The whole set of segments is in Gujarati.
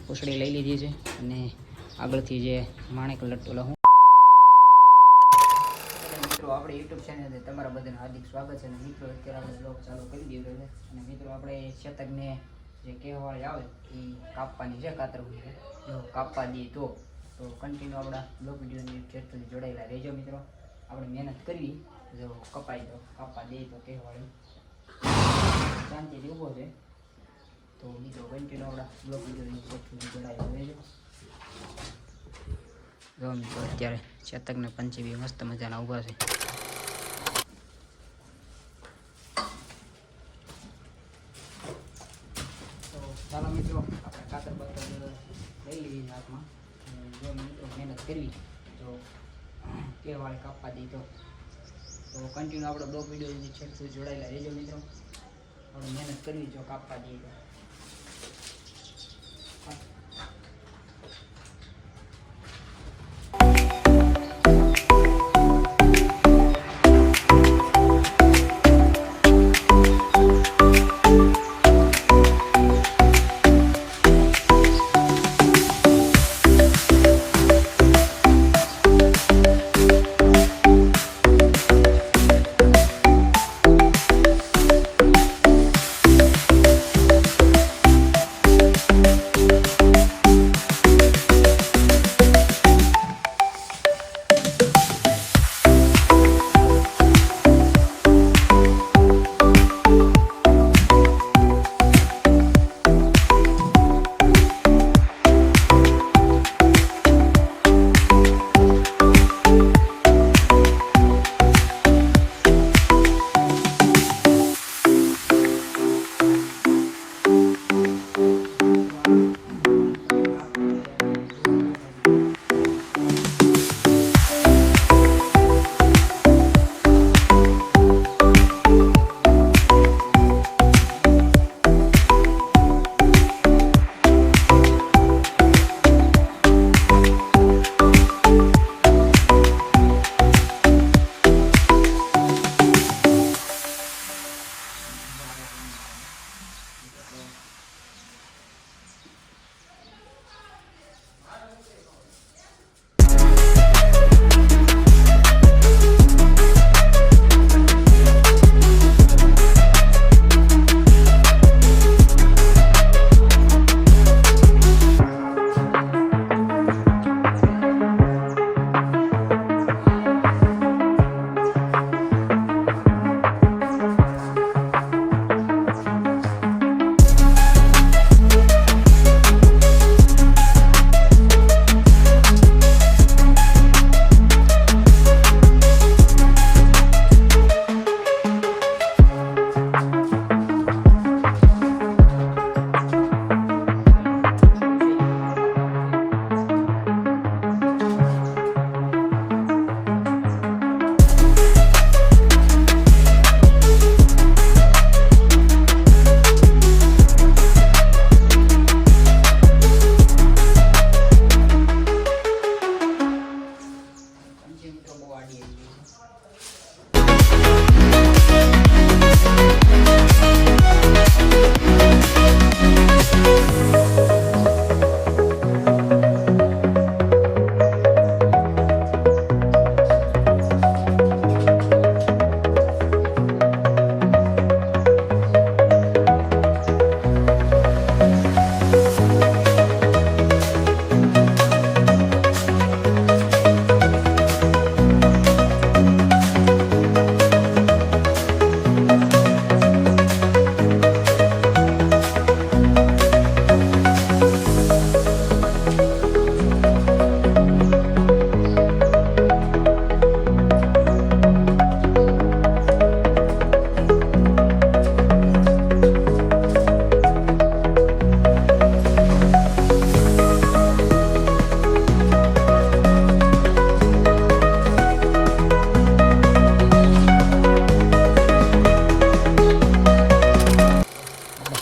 પૂછડી લઈ લીધી છે અને આગળથી જે માણેક લટ્ટોલા હું મિત્રો આપણે યુટ્યુબ ચેનલ તમારા બધાને હાર્દિક સ્વાગત છે. અને મિત્રો અત્યારે આપણે બ્લોગ ચાલુ કરી દીધો છે અને મિત્રો આપણે શતકને જે કહેવાળી આવે એ કાપવાની છે કાતરવું છે. જો કાપવા દઈએ તો કન્ટિન્યુ આપણા બ્લોગ વિડીયોની ચેટ સુધી જોડાયેલા રહેજો મિત્રો. આપણે મહેનત કરવી, જો કપાઈ તો કાપવા દઈએ તો કહેવાળી શાંતિથી ઊભો છે. તો મિત્રો કન્ટિન્યુ આપણા બ્લોગ વિડીયોની ચેટ સુધી જોડાયેલા રહેજો. જો મિત્રો અત્યારે શતકને પંચી બી મસ્ત મજાના ઊભા છે. તો ચાલો મિત્રો આપણે કાતર બાતર લઈ લીધી હાથમાં. જો મિત્રો મહેનત કરવી, જો કહેવાળી કાપવા દઈ તો કન્ટિન્યુ આપણો બ્લોગ વિડીયોની છેક સુધી જોડાયેલા રહેજો મિત્રો. આપણે મહેનત કરવી, જો કાપવા દઈએ તો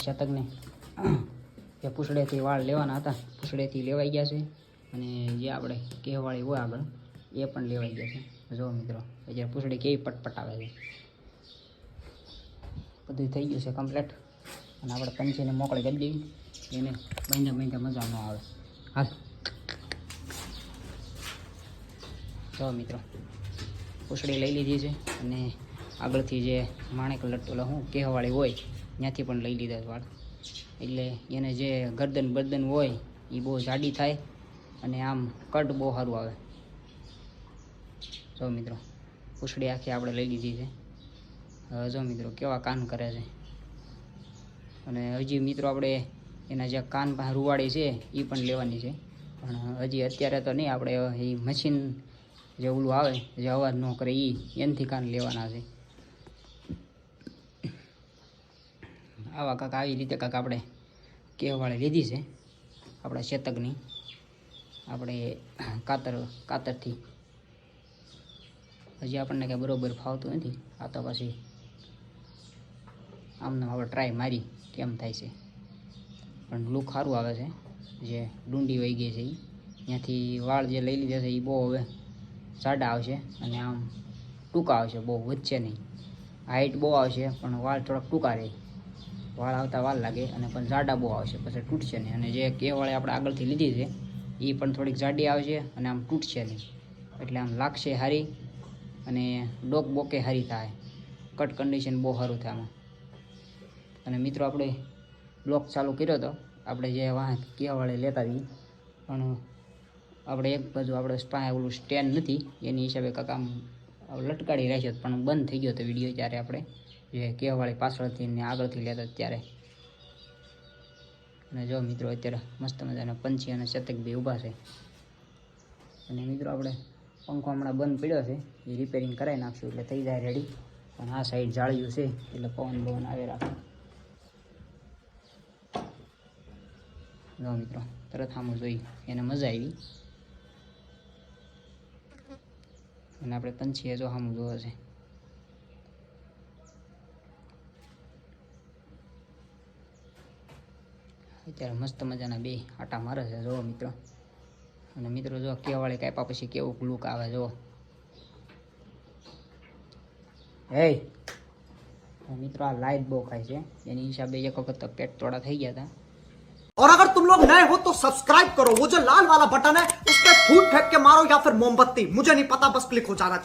શતકને એ પૂછડેથી વાળ લેવાના હતા, પૂછડેથી લેવાઈ ગયા છે. અને જે આપણે કહેવાળી હોય આગળ એ પણ લેવાઈ ગયા છે. જો મિત્રો અત્યારે પૂછડી કેવી પટપટ આવે છે. બધું થઈ ગયું છે કમ્પ્લીટ. અને આપણે પંચીને મોકળી કરી દેવી. એને બાંધ્યા મજા ન આવે. હાલ જો મિત્રો પૂછડી લઈ લીધી છે અને આગળથી જે માણેક લટોલા શું કહેવાળી હોય ત્યાંથી પણ લઈ લીધા વાળ. એટલે એને જે ગરદન હોય એ બહુ જાડી થાય અને આમ કટ બહુ સારું આવે. જો મિત્રો પૂછડી આખી આપણે લઈ લીધી છે. હવે જો મિત્રો કેવા કાન કરે છે. અને હજી મિત્રો આપણે એના જે કાન પાસે રૂવાડી છે એ પણ લેવાની છે, પણ હજી અત્યારે તો નહીં. આપણે એ મશીન જે ઓલું આવે જે અવાજ ન કરે એનાથી કાન લેવાના છે. આવા કાંક આવી રીતે કાંક આપણે કહેવાળી લીધી છે આપણા શેતકની, આપણે કાતરથી. હજી આપણને કાંઈ બરોબર ફાવતું નથી. આ તો પછી આમને આપણે ટ્રાય મારી કેમ થાય છે, પણ લુક સારું આવે છે. જે ડુંડી વહી ગઈ છે ત્યાંથી વાળ જે લઈ લીધા છે એ બહુ હવે જાડા આવશે અને આમ ટૂંકા આવશે, બહુ વચ્ચે નહીં. હાઈટ બહુ આવશે પણ વાળ થોડાક ટૂંકા રહે. વાળ આવતા વાર લાગે અને પણ જાડા બહુ આવશે, પછી તૂટશે નહીં. અને જે કેવાળી આપણે આગળથી લીધી છે એ પણ થોડીક જાડી આવશે અને આમ તૂટશે નહીં. એટલે આમ લાગશે સારી અને ડોક બોકે સારી થાય. કટ કન્ડિશન બહુ સારું થાય આમાં. અને મિત્રો આપણે બ્લોક ચાલુ કર્યો હતો આપણે જે વાહ કેવાળી લેતા હતી, પણ આપણે એક બાજુ આપણે પાસે ઓલું સ્ટેન્ડ નથી એની હિસાબે કાંક આમ લટકાડી રહેશે, પણ બંધ થઈ ગયો હતો વિડીયો ત્યારે આપણે જે કહેવાળી પાછળથી ને આગળથી લેતા ત્યારે. અને જો મિત્રો અત્યારે મસ્ત મજાના પંછી અને શતક બે ઊભા છે. અને મિત્રો આપણે પંખો હમણાં બંધ પડ્યો છે એ રિપેરિંગ કરાવી નાખશું એટલે થઈ જાય રેડી. પણ આ સાઈડ જાળ્યું છે એટલે પવન આવે રાખે. જો મિત્રો તરત સામું જોઈ એને મજા આવી. અને આપણે પંછીએ જો સામું જોવે છે. અત્યારે મસ્ત મજાના બે આટા મારે છે જો મિત્રો. અને મિત્રો જો કેવાળી કાપ્યા પછી કેવું લુક આવે જો. હે મિત્રો આ લાઈટ બહુ ખાય છે એની હિસાબે એક વખત તો પેટ થોડા થઈ ગયા હતા. और अगर तुम लोग नए हो तो सब्सक्राइब करो, वो जो लाल वाला बटन है उस पर फूट फेंक के मारो या फिर मोमबत्ती, मुझे नहीं पता, बस क्लिक हो जाना चाहिए.